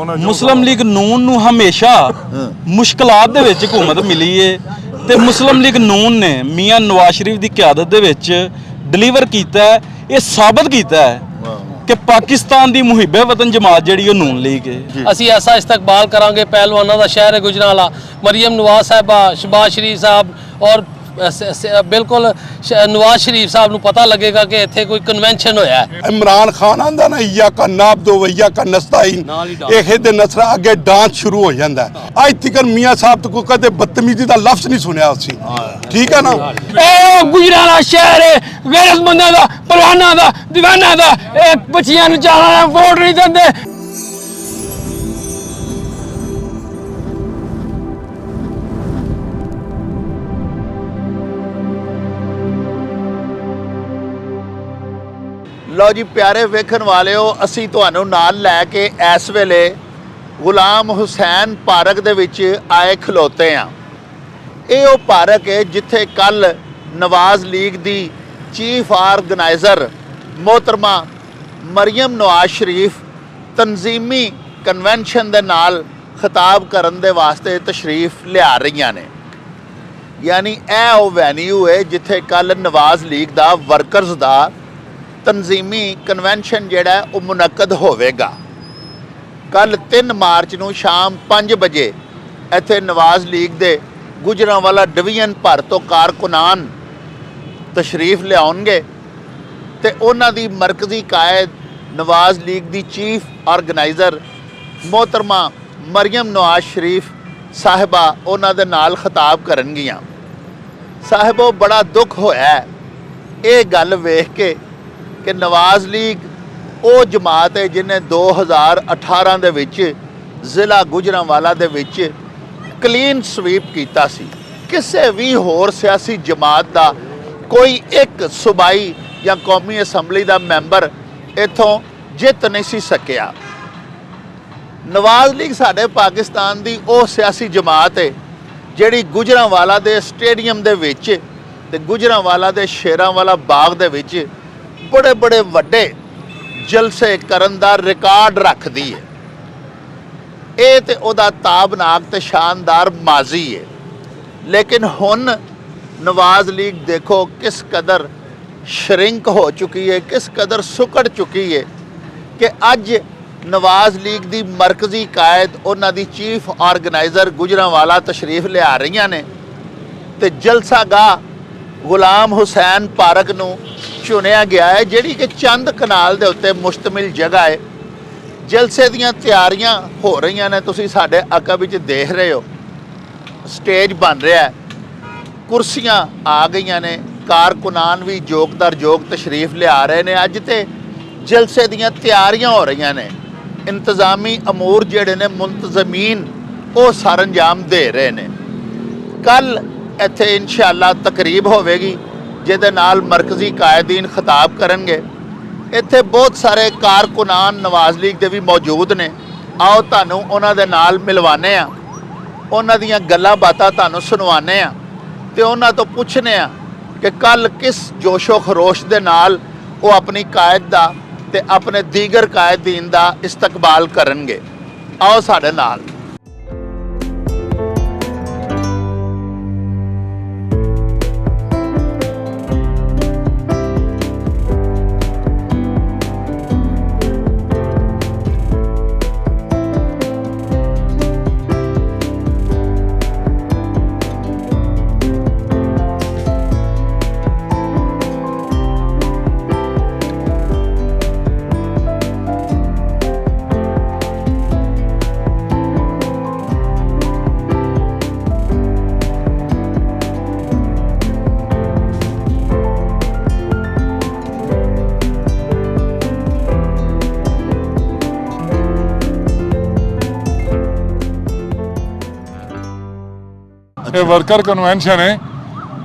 ਮੁਸਲਿਮ ਲੀਗ ਨੂਨ ਨੂੰ ਹਮੇਸ਼ਾ ਮੁਸ਼ਕਲਾਤ ਦੇ ਵਿੱਚ ਹਕੂਮਤ ਮਿਲੀ ਏ ਤੇ ਮੁਸਲਿਮ ਲੀਗ ਨੂਨ ਨੇ ਮੀਆਂ ਨਵਾਜ਼ ਸ਼ਰੀਫ ਦੀ ਕਿਆਦਤ ਦੇ ਵਿੱਚ ਡਿਲੀਵਰ ਕੀਤਾ ਹੈ। ਇਹ ਸਾਬਤ ਕੀਤਾ ਹੈ ਕਿ ਪਾਕਿਸਤਾਨ ਦੀ ਮੁਹਿੱਬੇ ਵਤਨ ਜਮਾਤ ਜਿਹੜੀ ਉਹ ਨੂਨ ਲੀਗ ਹੈ। ਅਸੀਂ ਐਸਾ ਇਸਤਕਬਾਲ ਕਰਾਂਗੇ ਪਹਿਲਵਾਨਾਂ ਦਾ ਸ਼ਹਿਰ ਗੁਜਰਾਂਵਾਲਾ, ਮਰੀਮ ਨਵਾਜ਼ ਸਾਹਿਬਾ, ਸ਼ਬਾਜ਼ ਸ਼ਰੀਫ ਸਾਹਿਬ ਔਰ बिल्कुल नवाज शरीफ साहब पता लगेगा कि इत्थे कोई कन्वेंशन होया है। इमरान खान आंदा ना या का नाब दो वैया का नस्ताइन एक दे नसरा अगे डांस शुरू हो जाता है। आज तक मियां साहब तो कदे बदतमीजी का लफ्ज नहीं सुनिया उसी, ठीक है ना। ए गुजरांवाला शहर है गैरतमंदा दा, परवाना दा, दीवाना दा, एक बच्चियां नु जाना वोट नहीं देंदे। लो जी प्यारे वेखण वालिओ, असी तुहानू नाल लैके इस वेले गुलाम हुसैन पार्क दे विच आए खलोते हैं। ये वो पार्क है जिथे कल नवाज लीग दी चीफ ऑर्गेनाइज़र मोहतरमा मरीम नवाज शरीफ तंजीमी कन्वेंशन दे नाल खिताब करन दे वास्ते तशरीफ लिया रही ने। यानी यह वो वैन्यू है जिथे कल नवाज लीग दा वर्करस दा तंजीमी कन्वेंशन जिहड़ा है वह मुनक्कद होवेगा। कल 3 मार्च नूं शाम 5 बजे इत्थे नवाज लीग दे गुजरांवाला डिवीजन भर तो कारकुनान तशरीफ लियाउणगे ते उन्हां दी मरकजी कायद नवाज लीग दी चीफ ऑर्गेनाइज़र मोहतरमा मरीम नवाज शरीफ साहिबा उन्हां दे नाल खिताब करनगियां। साहिबो बड़ा दुख होया ये गल वेख के नवाज लीग वो जमात है जिन्हें 2018 दे विच जिला गुजरांवाला दे विच क्लीन स्वीप किया सी। किसी भी होर सियासी जमात का कोई एक सूबाई या कौमी असैम्बली का मैंबर इथों जित नहीं सी सकिया। नवाज लीग साडे पाकिस्तान की वो सियासी जमात है जिहड़ी गुजरांवाला दे स्टेडियम दे विच ते गुजरांवाला दे शेरांवाला बाग दे विच बड़े बड़े वड्डे जलसे करन दा रिकॉर्ड रखती है। ये तो उहदा ताबनाक ते शानदार माजी है। लेकिन हुण नवाज लीग देखो किस कदर श्रिंक हो चुकी है, किस कदर सुकड़ चुकी है कि अज नवाज लीग दी मरकजी कायद उन्हां दी चीफ ऑर्गेनाइज़र गुजरांवाला तशरीफ लिया रही ने ते जलसा गाह गुलाम हुसैन पार्क नूं चुनिया गया है जिहड़ी कि चंद कनाल दे उत्ते मुश्तमिल जगह है। जलसे दीयां तैयारियां हो रही ने, तुसीं साडे अकब विच देख रहे हो। स्टेज बन रहा है, कुर्सियां आ गई ने, कारकुनान भी जोगदार जोग तशरीफ लिया रहे ने। अज ते जलसे दीयां तैयारियां हो रही ने, इंतजामी अमूर जिहड़े ने मुंतजमीन वो सरअंजाम दे रहे ने। कल इत्थे इंशाअल्लाह तकरीब होवेगी जिहदे नाल मरकजी कायदीन खिताब करनगे। इत्थे बहुत सारे कारकुनान नवाज लीग दे भी मौजूद ने। आओ तुहानूं उन्हां दे नाल मिलवाने आ, उन्हां दीयां गल्लां बातां तुहानूं सुनवाने आ ते उन्हां तो पुछने आ कि कल किस जोशो खरोश दे नाल वो अपनी कायद दा ते अपने दीगर कायदीन दा इस्तकबाल करनगे। आओ साडे नाल। ਇਹ ਵਰਕਰ ਕਨਵੈਨਸ਼ਨ ਹੈ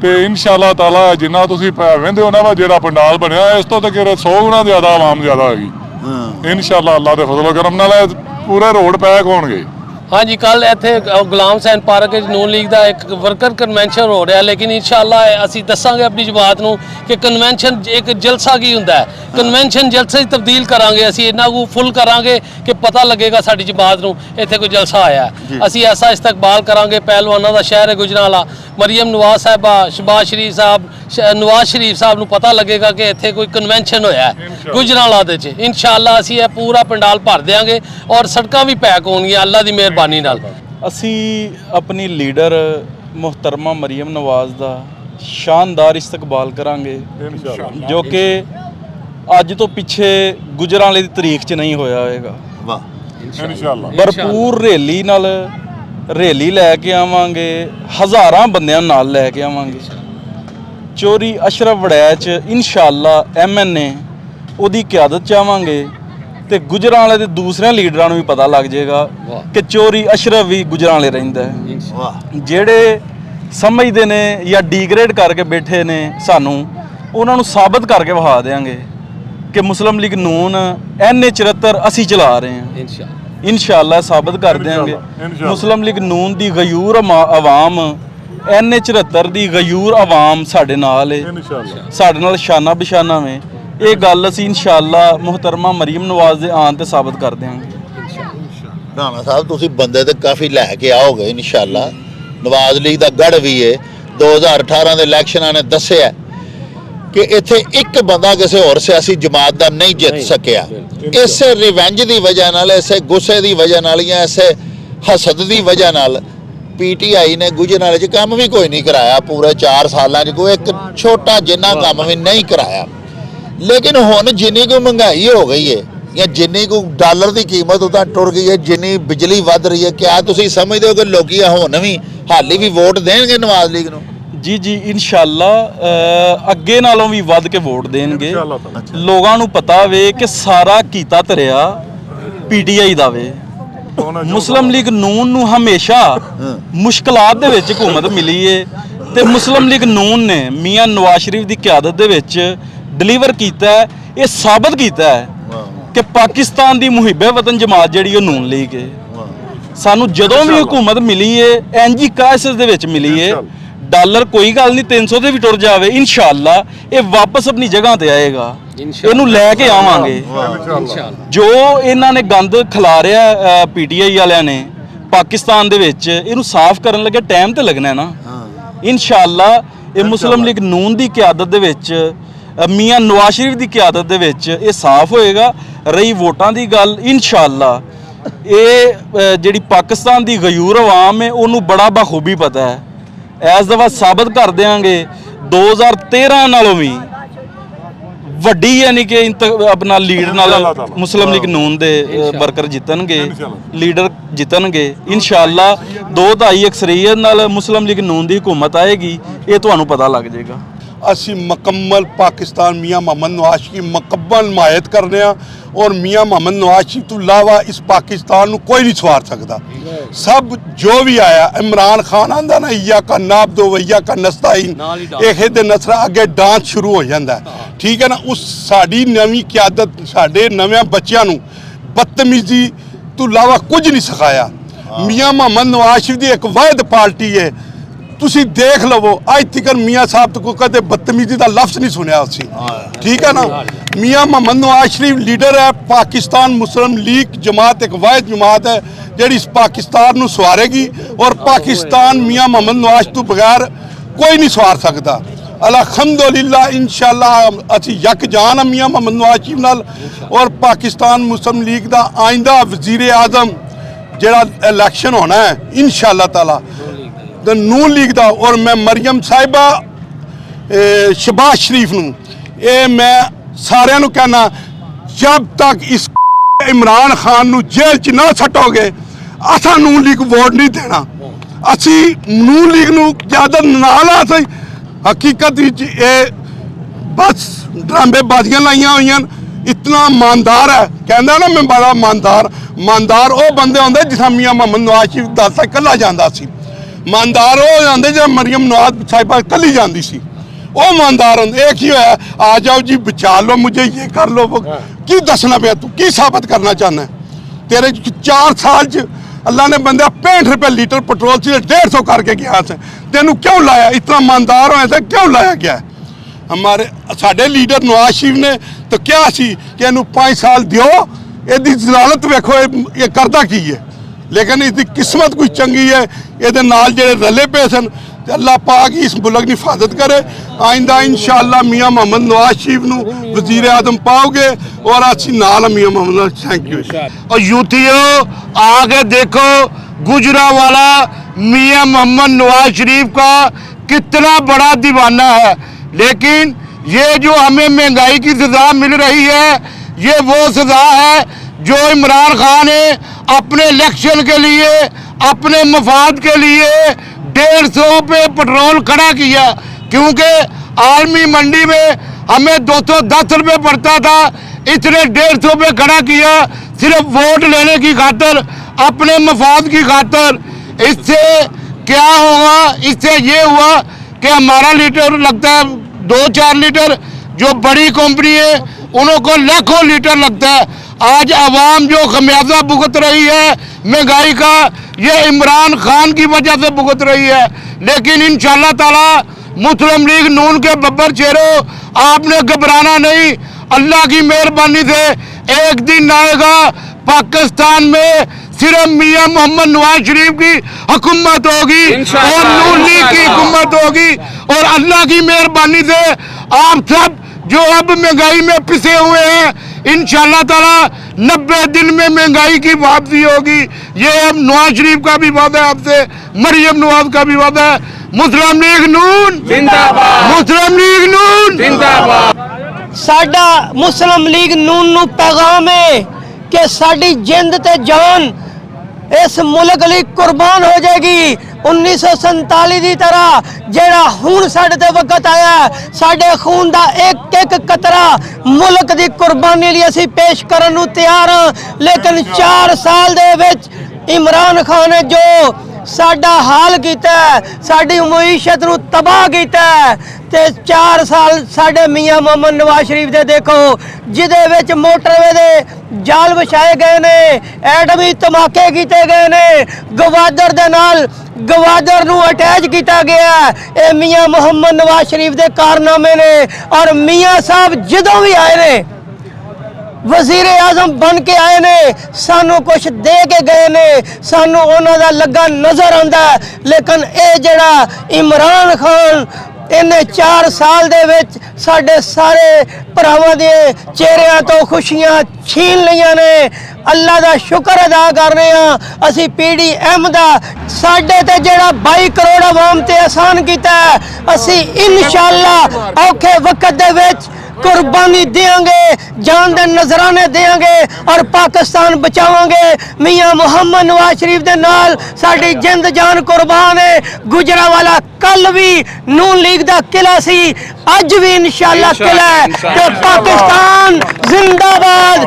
ਤੇ ਇਨਸ਼ਾਅੱਲਾ ਤਾਲਾ ਜਿੰਨਾ ਤੁਸੀਂ ਵਹਿੰਦੇ ਹੋ ਨਾ ਵਾ ਜਿਹੜਾ ਪੰਡਾਲ ਬਣਿਆ ਇਸ ਤੋਂ ਤਾਂ ਕਿ 100 ਗੁਣਾ ਜ਼ਿਆਦਾ ਆਵਾਮ ਜ਼ਿਆਦਾ ਹੈਗੀ। ਇਨਸ਼ਾਅੱਲਾ ਅੱਲਾ ਦੇ ਫਜ਼ਲ ਕਰਮ ਨਾਲ ਪੂਰੇ ਰੋਡ ਪੈਕ ਹੋਣਗੇ। हाँ जी, कल ਇੱਥੇ ਗੁਲਾਮ ਹੁਸੈਨ ਪਾਰਕ ਵਿੱਚ ਨੂਨ ਲੀਗ ਦਾ ਇੱਕ ਵਰਕਰ ਕਨਵੈਨਸ਼ਨ ਹੋ ਰਿਹਾ, ਲੇਕਿਨ ਇਨਸ਼ਾਅੱਲਾ ਅਸੀਂ ਦੱਸਾਂਗੇ ਆਪਣੀ ਜਮਾਤ ਨੂੰ ਕਿ ਕਨਵੈਨਸ਼ਨ ਇੱਕ ਜਲਸਾ ਕੀ ਹੁੰਦਾ ਹੈ। ਕਨਵੈਨਸ਼ਨ ਜਲਸੇ 'ਚ ਤਬਦੀਲ ਕਰਾਂਗੇ, ਅਸੀਂ ਇਹਨਾਂ ਨੂੰ ਫੁੱਲ ਕਰਾਂਗੇ ਕਿ ਪਤਾ ਲੱਗੇਗਾ ਸਾਡੀ ਜਮਾਤ ਨੂੰ ਇੱਥੇ ਕੋਈ ਜਲਸਾ ਆਇਆ ਹੈ। ਅਸੀਂ ਐਸਾ ਇਸਤਕਬਾਲ ਕਰਾਂਗੇ ਪਹਿਲਵਾਨਾਂ ਦਾ ਸ਼ਹਿਰ ਹੈ ਗੁਜਰਾਂਵਾਲਾ, ਮਰੀਮ ਨਵਾਜ਼ ਸਾਹਿਬਾ, ਸ਼ਬਾਜ਼ ਸ਼ਰੀਫ ਸਾਹਿਬ, ਨਵਾਜ਼ ਸ਼ਰੀਫ ਸਾਹਿਬ ਨੂੰ ਪਤਾ ਲੱਗੇਗਾ ਕਿ ਇੱਥੇ ਕੋਈ ਕਨਵੈਨਸ਼ਨ ਹੋਇਆ ਹੈ ਗੁਜਰਾਂਵਾਲਾ ਦੇ 'ਚ। ਇਨਸ਼ਾਅੱਲਾ ਅਸੀਂ ਇਹ ਪੂਰਾ ਪੰਡਾਲ ਭਰ ਦਿਆਂਗੇ ਔਰ ਸੜਕਾਂ ਵੀ ਪੈਕ ਹੋਣਗੀਆਂ ਅੱਲਾ ਦੀ ਮਿਹਰਬਾਨੀ ਨਾਲ। ਅਸੀਂ ਆਪਣੀ ਲੀਡਰ ਮੁਹਤਰਮਾ ਮਰੀਮ ਨਵਾਜ਼ ਦਾ ਸ਼ਾਨਦਾਰ ਇਸਤਕਬਾਲ ਕਰਾਂਗੇ ਜੋ ਕਿ ਅੱਜ ਤੋਂ ਪਿੱਛੇ ਗੁਜਰਾਂਵਾਲੇ ਦੀ ਤਾਰੀਖ 'ਚ ਨਹੀਂ ਹੋਇਆ ਹੋਵੇਗਾ। ਵਾਹ ਇਨਸ਼ਾਅੱਲਾ ਭਰਪੂਰ ਰੈਲੀ ਲੈ ਕੇ ਆਵਾਂਗੇ, ਹਜ਼ਾਰਾਂ ਬੰਦਿਆਂ ਨੂੰ ਨਾਲ ਲੈ ਕੇ ਆਵਾਂਗੇ। ਚੋਰੀ ਅਸ਼ਰਫ ਵੜੈਚ ਇਨਸ਼ਾਅੱਲਾ MNA ਉਹਦੀ ਕਿਆਦਤ 'ਚ ਆਵਾਂਗੇ ਤੇ ਗੁਜਰਾਂਵਾਲੇ ਦੇ ਦੂਸਰੇ ਲੀਡਰਾਂ ਨੂੰ ਵੀ ਪਤਾ ਲੱਗ ਜਾਏਗਾ ਕਿ ਚੋਰੀ ਅਸ਼ਰਫ ਵੀ ਗੁਜਰਾਂਵਾਲੇ ਰਹਿੰਦਾ ਹੈ। ਵਾਹ ਜਿਹੜੇ ਸਮਝਦੇ ਨੇ ਜਾਂ ਡੀਗ੍ਰੇਡ ਕਰਕੇ ਬੈਠੇ ਨੇ ਸਾਨੂੰ, ਉਹਨਾਂ ਨੂੰ ਸਾਬਤ ਕਰਕੇ ਵਿਖਾ ਦੇਵਾਂਗੇ ਕਿ ਮੁਸਲਿਮ ਲੀਗ ਨੂਨ NA74 ਅਸੀਂ ਚਲਾ ਰਹੇ ਹਾਂ। ਇਨਸ਼ਾਅੱਲਾ ਸਾਬਤ ਕਰ ਦੇਵਾਂਗੇ। ਮੁਸਲਿਮ ਲੀਗ ਨੂਨ ਦੀ ਗਯੂਰ ਆਵਾਮ, NA74 ਦੀ ਗਯੂਰ ਆਵਾਮ ਸਾਡੇ ਨਾਲ ਹੈ, ਸਾਡੇ ਨਾਲ ਸ਼ਾਨਾ ਬਿਸ਼ਾਨਾ ਵੇ। ਇਹ ਗੱਲ ਅਸੀਂ ਇਨਸ਼ਾਅੱਲਾ ਮੁਹਤਰਮਾ ਮਰੀਮ ਨਵਾਜ਼ ਦੇ ਆਉਣ ਤੇ ਸਾਬਤ ਕਰ ਦਿਆਂਗੇ। ਰਾਣਾ ਸਾਹਿਬ ਤੁਸੀਂ ਬੰਦੇ ਤੇ ਕਾਫੀ ਲੈ ਕੇ ਆਓਗੇ ਇਨਸ਼ਾਅੱਲਾ। ਨਵਾਜ਼ ਲੀਗ ਦਾ ਗੜ ਵੀ ਹੈ। 2018 ਦੇ ਇਲੈਕਸ਼ਨਾਂ ਨੇ ਦੱਸਿਆ ਕਿ ਇੱਥੇ ਇੱਕ ਬੰਦਾ ਕਿਸੇ ਹੋਰ ਸਿਆਸੀ ਜਮਾਤ ਦਾ ਨਹੀਂ ਜਿੱਤ ਸਕਿਆ। ਇਸੇ ਰਿਵੈਂਜ ਦੀ ਵਜ੍ਹਾ ਨਾਲ, ਇਸੇ ਗੁੱਸੇ ਦੀ ਵਜ੍ਹਾ ਨਾਲ ਜਾਂ ਇਸੇ ਹਸਦ ਦੀ ਵਜ੍ਹਾ ਨਾਲ PTI ਨੇ ਗੁਜਰਾਂਵਾਲੇ 'ਚ ਕੰਮ ਵੀ ਕੋਈ ਨਹੀਂ ਕਰਾਇਆ। ਪੂਰੇ 4 ਸਾਲਾਂ 'ਚ ਕੋਈ ਇੱਕ ਛੋਟਾ ਜਿੰਨਾ ਕੰਮ ਵੀ ਨਹੀਂ ਕਰਾਇਆ। ਲੇਕਿਨ ਹੁਣ ਜਿੰਨੀ ਕੁ ਮਹਿੰਗਾਈ ਹੋ ਗਈ ਹੈ ਜਾਂ ਜਿੰਨੀ ਕੁ ਡਾਲਰ ਦੀ ਕੀਮਤ ਉਦਾਂ ਟੁਰ ਗਈ ਹੈ, ਜਿੰਨੀ ਬਿਜਲੀ ਵੱਧ ਰਹੀ ਹੈ, ਕਿਆ ਤੁਸੀਂ ਸਮਝਦੇ ਹੋ ਕਿ ਲੋਕੀ ਹੁਣ ਵੀ ਹਾਲੀ ਵੀ ਵੋਟ ਦੇਣਗੇ ਨਵਾਜ਼ ਲੀਗ ਨੂੰ? ਜੀ ਇਨਸ਼ਾਅੱਲਾ ਅੱਗੇ ਨਾਲੋਂ ਵੀ ਵੱਧ ਕੇ ਵੋਟ ਦੇਣਗੇ। ਲੋਕਾਂ ਨੂੰ ਪਤਾ ਵੇ ਕਿ ਸਾਰਾ ਕੀਤਾ ਧਰਿਆ PTI ਦਾ ਵੇ। ਮੁਸਲਿਮ ਲੀਗ ਨੂਨ ਨੂੰ ਹਮੇਸ਼ਾ ਮੁਸ਼ਕਲਾਤ ਦੇ ਵਿੱਚ ਹਕੂਮਤ ਮਿਲੀ ਏ ਤੇ ਮੁਸਲਿਮ ਲੀਗ ਨੂਨ ਨੇ ਮੀਆਂ ਨਵਾਜ਼ ਸ਼ਰੀਫ ਦੀ ਕਿਆਦਤ ਦੇ ਵਿੱਚ ਡਿਲੀਵਰ ਕੀਤਾ ਹੈ। ਇਹ ਸਾਬਤ ਕੀਤਾ ਹੈ ਕਿ ਪਾਕਿਸਤਾਨ ਦੀ ਮੁਹਿੱਬੇ ਵਤਨ ਜਮਾਤ ਜਿਹੜੀ ਉਹ ਨੂਨ ਲੀਗ ਹੈ। ਸਾਨੂੰ ਜਦੋਂ ਵੀ ਹਕੂਮਤ ਮਿਲੀ ਏ NG ਕ੍ਰਾਈਸਿਸ ਦੇ ਵਿੱਚ ਮਿਲੀ ਏ। ਡਾਲਰ ਕੋਈ ਗੱਲ ਨਹੀਂ 300 ਤੇ ਵੀ ਟੁਰ ਜਾਵੇ, ਇਨਸ਼ਾਅੱਲਾ ਇਹ ਵਾਪਸ ਆਪਣੀ ਜਗ੍ਹਾ ਤੇ ਆਏਗਾ। ਇਹਨੂੰ ਲੈ ਕੇ ਆਵਾਂਗੇ। ਜੋ ਇਹਨਾਂ ਨੇ ਗੰਦ ਖਿਲਾਰਿਆ PTI ਵਾਲਿਆਂ ਨੇ ਪਾਕਿਸਤਾਨ ਦੇ ਵਿੱਚ, ਇਹਨੂੰ ਸਾਫ਼ ਕਰਨ ਲੱਗੇ ਟਾਈਮ ਤੇ ਲੱਗਣਾ ਨਾ। ਇਨਸ਼ਾਅੱਲਾ ਇਹ ਮੁਸਲਿਮ ਲੀਗ ਨੂਨ ਦੀ ਕਿਆਦਤ ਦੇ ਵਿੱਚ, ਮੀਆਂ ਨਵਾਜ਼ ਸ਼ਰੀਫ ਦੀ ਕਿਆਦਤ ਦੇ ਵਿੱਚ ਇਹ ਸਾਫ਼ ਹੋਏਗਾ। ਰਹੀ ਵੋਟਾਂ ਦੀ ਗੱਲ, ਇਨਸ਼ਾਅੱਲਾ ਇਹ ਜਿਹੜੀ ਪਾਕਿਸਤਾਨ ਦੀ ਗਯੂਰ ਆਵਾਮ ਹੈ ਉਹਨੂੰ ਬੜਾ ਬਖੂਬੀ ਪਤਾ ਹੈ। ਇਸ ਦਫਾ ਸਾਬਤ ਕਰ ਦਿਆਂਗੇ 2013 ਨਾਲੋਂ ਵੀ ਵੱਡੀ ਯਾਨੀ ਕਿ ਆਪਣਾ ਲੀਡ ਨਾਲ ਮੁਸਲਿਮ ਲੀਗ ਨੂਨ ਦੇ ਵਰਕਰ ਜਿੱਤਣਗੇ, ਲੀਡਰ ਜਿੱਤਣਗੇ। ਇਨਸ਼ਾਅੱਲਾ 2-2.5 ਅਕਸਰੀਅਤ ਨਾਲ ਮੁਸਲਿਮ ਲੀਗ ਨੂਨ ਦੀ ਹਕੂਮਤ ਆਏਗੀ। ਇਹ ਤੁਹਾਨੂੰ ਪਤਾ ਲੱਗ ਜਾਏਗਾ। ਅਸੀਂ ਮੁਕੰਮਲ ਪਾਕਿਸਤਾਨ ਮੀਆਂ ਮੁਹੰਮਦ ਨਵਾਜ਼ ਸ਼ਰੀਫ ਦੀ ਮੁਕੰਮਲ ਹਮਾਇਤ ਕਰਨੇ ਆ ਔਰ ਮੀਆਂ ਮੁਹੰਮਦ ਨਵਾਜ਼ ਸ਼ਰੀਫ ਤੋਂ ਇਲਾਵਾ ਇਸ ਪਾਕਿਸਤਾਨ ਨੂੰ ਕੋਈ ਨਹੀਂ ਸਵਾਰ ਸਕਦਾ। ਸਭ ਜੋ ਵੀ ਆਇਆ, ਇਮਰਾਨ ਖਾਨ ਆਂਦਾ ਨਾ ਇਯਾ ਕਾ ਨਾਬਦੋ ਵਈਆ ਕਾ ਨਸਤਾਈਨ, ਇਹ ਦੇ ਨਸਰਾ ਅੱਗੇ ਡਾਂਸ ਸ਼ੁਰੂ ਹੋ ਜਾਂਦਾ। ਠੀਕ ਹੈ ਨਾ। ਉਸ ਸਾਡੀ ਨਵੀਂ ਕਿਆਦਤ ਸਾਡੇ ਨਵੇਂ ਬੱਚਿਆਂ ਨੂੰ ਬਦਤਮੀਜ਼ੀ ਤੋਂ ਇਲਾਵਾ ਕੁਝ ਨਹੀਂ ਸਿਖਾਇਆ। ਮੀਆਂ ਮੁਹੰਮਦ ਨਵਾਜ਼ ਸ਼ਰੀਫ ਦੀ ਇੱਕ ਵਾਹਿਦ ਪਾਰਟੀ ਹੈ। ਤੁਸੀਂ ਦੇਖ ਲਵੋ ਅੱਜ ਤੱਕ ਮੀਆਂ ਸਾਹਿਬ ਤੋਂ ਕਦੇ ਬਦਤਮੀਜ਼ੀ ਦਾ ਲਫ਼ਜ਼ ਨਹੀਂ ਸੁਣਿਆ ਅਸੀਂ। ਠੀਕ ਹੈ ਨਾ। ਮੀਆਂ ਮੁਹੰਮਦ ਨਵਾਜ਼ ਸ਼ਰੀਫ ਲੀਡਰ ਹੈ। ਪਾਕਿਸਤਾਨ ਮੁਸਲਿਮ ਲੀਗ ਜਮਾਤ ਇੱਕ ਵਾਹਿਦ ਜਮਾਤ ਹੈ ਜਿਹੜੀ ਇਸ ਪਾਕਿਸਤਾਨ ਨੂੰ ਸਵਾਰੇਗੀ ਔਰ ਪਾਕਿਸਤਾਨ ਮੀਆਂ ਮੁਹੰਮਦ ਨਵਾਜ਼ ਤੋਂ ਬਗੈਰ ਕੋਈ ਨਹੀਂ ਸਵਾਰ ਸਕਦਾ। ਅਲਹਮਦੁਲਿल्लाह ਇਨਸ਼ਾਅੱਲਾ ਅਸੀਂ ਯਕ ਜਾਨ ਮੀਆਂ ਮੁਹੰਮਦ ਨਵਾਜ਼ ਸ਼ਰੀਫ ਨਾਲ ਔਰ ਪਾਕਿਸਤਾਨ ਮੁਸਲਿਮ ਲੀਗ ਦਾ ਆਇੰਦਾ ਵਜ਼ੀਰ ਆਜ਼ਮ ਜਿਹੜਾ ਇਲੈਕਸ਼ਨ ਹੋਣਾ ਹੈ ਇਨਸ਼ਾਅੱਲਾ ਤਾਲਾ ਨੂਨ ਲੀਗ ਦਾ। ਔਰ ਮੈਂ ਮਰੀਮ ਸਾਹਿਬਾ ਸ਼ਬਾਜ਼ ਸ਼ਰੀਫ ਨੂੰ ਇਹ ਮੈਂ ਸਾਰਿਆਂ ਨੂੰ ਕਹਿਣਾ, ਜਦ ਤੱਕ ਇਸ ਇਮਰਾਨ ਖਾਨ ਨੂੰ ਜੇਲ੍ਹ 'ਚ ਨਾ ਸੱਟੋਗੇ ਅਸਾਂ ਨੂਨ ਲੀਗ ਵੋਟ ਨਹੀਂ ਦੇਣਾ। ਅਸੀਂ ਨੂਨ ਲੀਗ ਨੂੰ ਜ਼ਿਆਦਾ ਨਾਲ ਆ। ਅਸੀਂ ਹਕੀਕਤ ਵਿੱਚ ਇਹ ਬਸ ਡਰਾਮੇਬਾਜ਼ੀਆਂ ਲਾਈਆਂ ਹੋਈਆਂ। इतना ईमानदार है, कहना ना मैं बड़ा ईमानदार वो बंदे होंगे जिस मियाँ मोहम्मद नवाज शरीफ दस कला जाता सी। ईमानदार वो आते जो मरियम नवाज साहिबा कली जाती सी, वो ईमानदार होंगे। एक ही होया आ जाओ जी बचा लो मुझे, ये कर लो, की दसना पे तू की साबित करना चाहना है? तेरे 4 साल अल्लाह ने बंदा 65 रुपये लीटर पेट्रोल से 150 करके गया से तेन क्यों लाया? इतना ईमानदार होया था क्यों लाया गया? हमारे साडे लीडर नवाज शरीफ ने तो क्या सी कि इनू 5 साल दियो, इसकी जलालत वेखो ये करता की है। लेकिन इसकी किस्मत कुछ चंगी है, ये नाल जेड़े रले पे सन। अल्लाह पाक ही इस मुल्क की हिफाजत करे। आइंदा इंशाअल्लाह मियाँ मोहम्मद नवाज शरीफ नू वजीर आजम पाओगे और अच्छी नाल मियाँ मोहम्मद। Thank you. और यूथियों आगे देखो गुजरांवाला मियाँ मोहम्मद नवाज शरीफ का कितना बड़ा दीवाना है। लेकिन ये जो हमें महंगाई की सजा मिल रही है, ये वो सजा है जो इमरान खान ने अपने इलेक्शन के लिए, अपने मफाद के लिए 150 पे पेट्रोल खड़ा किया। क्योंकि आर्मी मंडी में हमें 210 रुपये पड़ता था, इसने 150 पे खड़ा किया सिर्फ वोट लेने की खातर, अपने मफाद की खातर। इससे क्या होगा? इससे ये हुआ कि हमारा लीटर लगता है 2-4 लीटर, जो बड़ी कंपनी है उनको लाखों लीटर लगता है। आज आवाम जो खमियाजा भुगत रही है महंगाई का, ये इमरान खान की वजह से भुगत रही है। लेकिन इंशाअल्लाह ताला मुस्लिम लीग नून के बब्बर चेहरों, आपने घबराना नहीं। अल्लाह की मेहरबानी से एक दिन आएगा पाकिस्तान में सिर्फ मियाँ मोहम्मद नवाज शरीफ की हुकूमत होगी और नून लीग की हुकूमत होगी। और अल्लाह की मेहरबानी से आप सब जो अब महंगाई में पिसे हुए हैं, इंशाअल्लाह ताला 90 दिन में महंगाई की वापसी होगी। ये अब नवाज शरीफ का भी वादा है आपसे, मरियम नवाज का भी वादा है। मुस्लिम लीग नून जिंदाबाद, मुस्लिम लीग नून जिंदाबाद। साडा मुस्लिम लीग नून नू पैगाम है कि साडी जिंद ते जान इस मुल्क ਲਈ कुर्बान हो जाएगी। 1947 की तरह जेड़ा हुण साडे ते वक्त आया, साडे खून दा एक एक कतरा मुल्क की कुर्बानी लिए असी पेश करन नू तैयार हाँ। लेकिन 4 साल दे विच इमरान खान ने जो साडा हाल कीता, साडी मईशत नू तबाह कीता, ते 4 साल साडे मियाँ मोहम्मद नवाज शरीफ दे देखो, जिदे विच मोटरवे दे जाल विछाए गए ने, एटमी धमाके कीते गए ने, गवादर दे नाल गवादर नू अटैच किया गया। ये मियाँ मोहम्मद नवाज शरीफ दे कारनामे ने। और मियाँ साहब जदों भी आए ने, वजीर आजम बन के आए ने, सानू कुछ दे के गए ने, सानू उन्हां दा लगा नजर आंदा। लेकिन ये जड़ा इमरान खान इन्हें 4 साल दे विच साडे सारे भरावां दे चेहरिਆਂ तो खुशियां छीन लियां ने। अल्लाह दा शुक्र अदा कर रहे हैं। असी PDM दा साडे ते जड़ा 22 करोड़ आवाम ते एहसान कीता है, असी इंशाअल्लाह औखे वक्त दे विच कुर्बानी देंगे, जान दे नजराने देंगे और पाकिस्तान बचावांगे। मियाँ मोहम्मद नवाज शरीफ दे नाल साडी जिंद जान कुर्बान है। गुजरांवाला कल भी नून लीग दा किला सी, अज भी इंशाअल्लाह किला है। ते पाकिस्तान जिंदाबाद।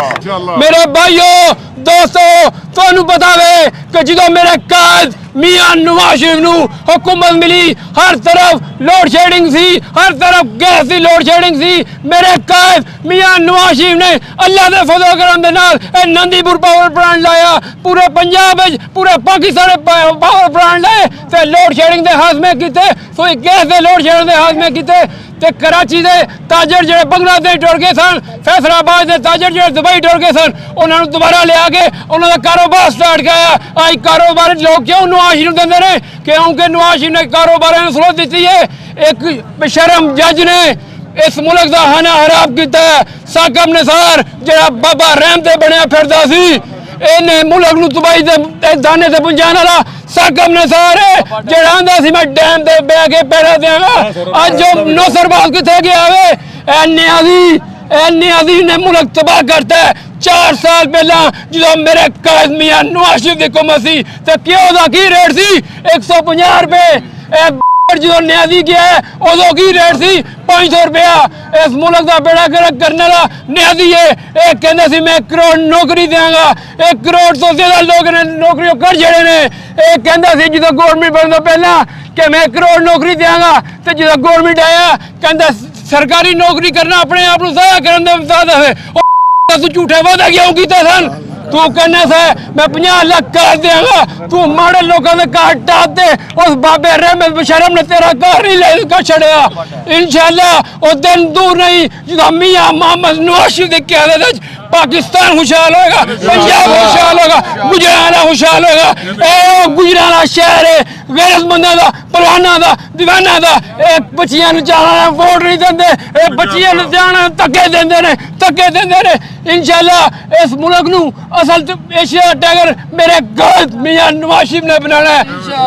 मेरे भाइयों दोस्तों, तुहानू पता है कि जो मेरे कायद मियाँ नवाज शरीफ नू हुकूमत मिली, हर तरफ लोड शेडिंग सी, हर तरफ गैस की लोड शेडिंग सी। मेरे कायद मियाँ नवाज शरीफ ने अल्लाह के फजल करम दे नाल नंदीपुर पावर प्लांट लाया, पूरे पंजाब में पूरे पाकिस्तान पावर प्लांट लाए, ते लोड शेडिंग के हाजमे किते, कोई गैस के लोड शेडिंग के हाजमे किते। ते कराची के ताजर जो बंगलादेश टुर गए सन, फैसलाबाद के ताजर जो दुबई टुर गए सन, उन्होंने दोबारा लिया के उन्होंने कारोबार स्टार्ट किया। आज कारोबार लोग क्यों नवाज शरीफ देंदे ने? क्योंकि नवाज शरीफ ने कारोबार में सहूलत दी है। एक बेशरम जज ने इस मुल्क का खाना हराम किया है। साकब निसार जो बाबा रहम से बनया फिरदा सी, इन्हें मुल्क नू तबाही दे दाने से पहुंचाने वाला साकब निसार है, जेड़ा आंदा सी मैं डैम ते बह के पैरा देंगा। आज जो नौसरबाज किथे गया वे, नियाजी ने मुल्क तबाह करता है। 4 साल पहला जो मेरे कायद मियाँ नवाज शरीफ की हुकूमत सी, तो क्यों दा की रेट सी 150 रुपए। जो न्याजी गया है उदों की रेट सी 500 रुपया। इस मुल्क का बेड़ा गर्क करने वाला न्याजी है। एक कहना सी मैं 1 करोड़ नौकरी देंगा, 1 करोड़ तो ज्यादा लोग ने नौकरी कर जड़े ने। एक कहना सी जो गवर्नमेंट बनने तो पहला कि मैं 1 करोड़ नौकरी देंगा, तो जो गवर्नमेंट आया कहता सरकारी नौकरी करना अपने आप को ज़ाया करने का झूठे वादा क्यों किए सन? तू कहने से मैं 50 लाख कर देगा, तू माड़े लोगों ने घर टाप दे, उस बाबे रहमत बशरम ने तेरा घर ही लेकर छड़िया। इंशाल्लाह वो दिन दूर नहीं जो मियां मोहम्मद नवाज शरीफ की क़यादत पाकिस्तान खुशहाल होगा, पंजाब खुशहाल होगा, गुजरात खुशहाल होगा। ए गुजरात शहर है गैरतमंदा दा, पहलवाना दा, दीवाना दा। एक बच्चियां ने जाना वोट नहीं देंदे, एक बच्चियां ने जाना धक्के देंदे ने, धक्के देंदे ने। इंशाल्लाह इस मुल्क नू असल एशिया टाइगर मेरे गलत मियां नवाज शरीफ ने बनाना है।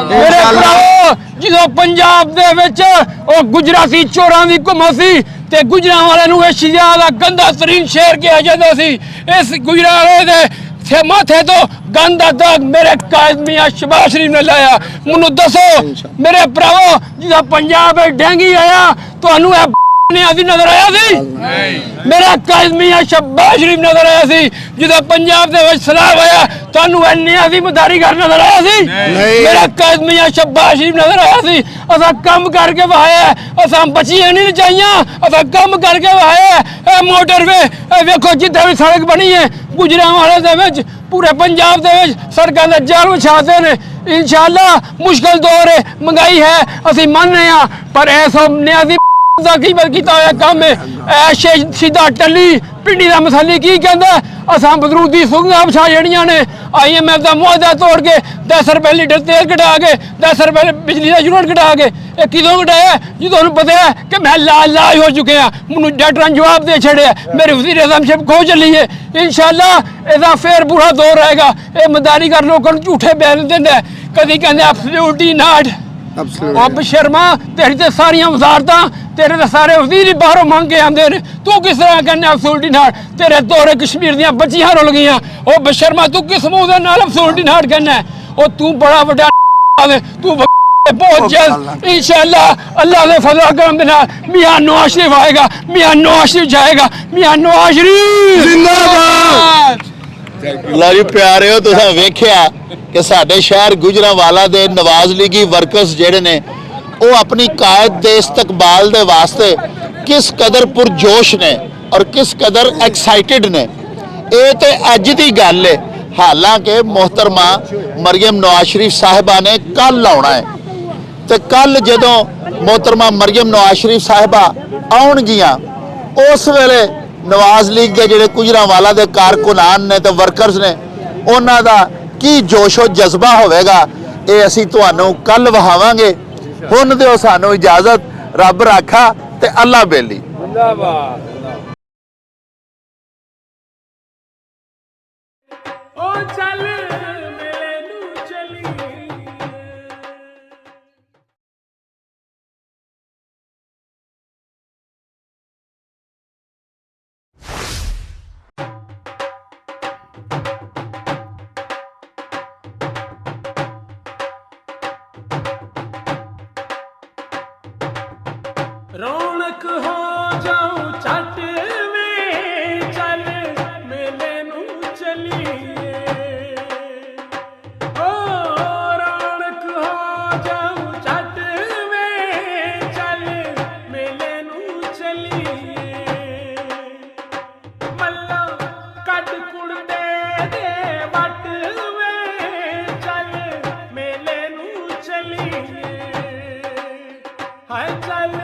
मेरे भराओ जो पंजाब दे विच ओ गुजराती चोरां दी हुकूमत सी ते गुजरात वाले नू एशिया दा गंदा तरीन शहर किया जाता सी। इस गुजरात दे माथे तो गंदा दाग मेरे कायद मियां शहबाज शरीफ ने लाया। मैनू दसो मेरे भराओ जो पंजाब डेंगी आया तो नियाजी नजर आया सी? मेरा कायद मियां शहबाज शरीफ नजर आया सी? जो पंजाब दे विच सलाब आया तो नियाजी मदारी घर नजर आया सी? मेरा कायद मियां शहबाज शरीफ नजर आया सी? असा कम करके वहाया, असा बच्चियां नहीं नचाइया, असा कम करके वहाया। मोटरवे वेखो जिथे भी सड़क बनी है गुजरांवाले दे विच पूरे पंजाब दे विच सड़कों के जाल बिछाते हैं। इंशाअल्लाह मुश्किल दौर है, महंगाई है, असी मानने पर ऐसा नियाजी किया होया काम है। ऐशे सीधा टली पिंडी का मसाली की कहता असा बदरूदी सुंगा बिछा जड़िया ने IMF का मुआहदा तोड़ के 10 रुपए लीटर तेल घटा के 10 रुपए बिजली का यूनिट घटा के किदों घटाया जो तुम पता है कि मैं लाज हो चुके हैं। मैनू डॉक्टर ने जवाब दे छड़िया, मेरी वजीर आजमशिप खो चली है। इंशाअल्लाह इसका फिर बुरा दौर आएगा। ये मदारी कर लोगों को झूठे बयान देंगे, कभी कहते एब्सोल्यूटली नॉट। अब शर्मा तेरी तो सारिया वजारतां तेरे तो सारे वजीर ही बाहरों मंग के आते हैं, तू किस तरह कहना एब्सोल्यूटली नॉट? तेरे दौरे कश्मीर दियां बच्चियां रुल गई। ओ बशर्मा तू किस मुंह दे नाल एब्सोल्यूटली नॉट कहना है? ओ तू बड़ा बड़ा तू बहुत जल्द इंशाअल्लाह अल्लाह के फजल करम दे नाल मियां नवाज शरीफ आएगा, मियां नवाज शरीफ जाएगा, मियां नवाज शरीफ जिंदाबाद। लो जी प्यारे हो, तुसां वेख्या कि साडे शहर गुजरांवाला दे नवाज लीगी वर्कर्स जेड़े ने वो अपनी कायद दे इस्तकबाल दे वास्ते किस कदर पुरजोश ने और किस कदर एक्साइटेड ने। ये तो अज दी गल है, हालांकि मोहतरमा मरियम नवाज शरीफ साहिबा ने कल आउणा है तो कल जदों मोहतरमा मरियम नवाज शरीफ साहिबा आउणगियां उस वेले नवाज लीग के जिहड़े गुजरांवाला दे कारकुनान ने तो वर्कर्स ने उन्हां दा की जोशो जज्बा होवेगा ये असीं तुहानूं कल वहावांगे। हुण दिओ सानूं इजाजत, रब राखा ते अल्लाह बेली। रौनक हो जाऊं छट में चल मेले नू चलिए। ओ रौनक हो जाऊं छट में चल मेले नू चलिए। मल्ला कट कुड़ते दे वट में चल मेले नू चलिए। हाय चल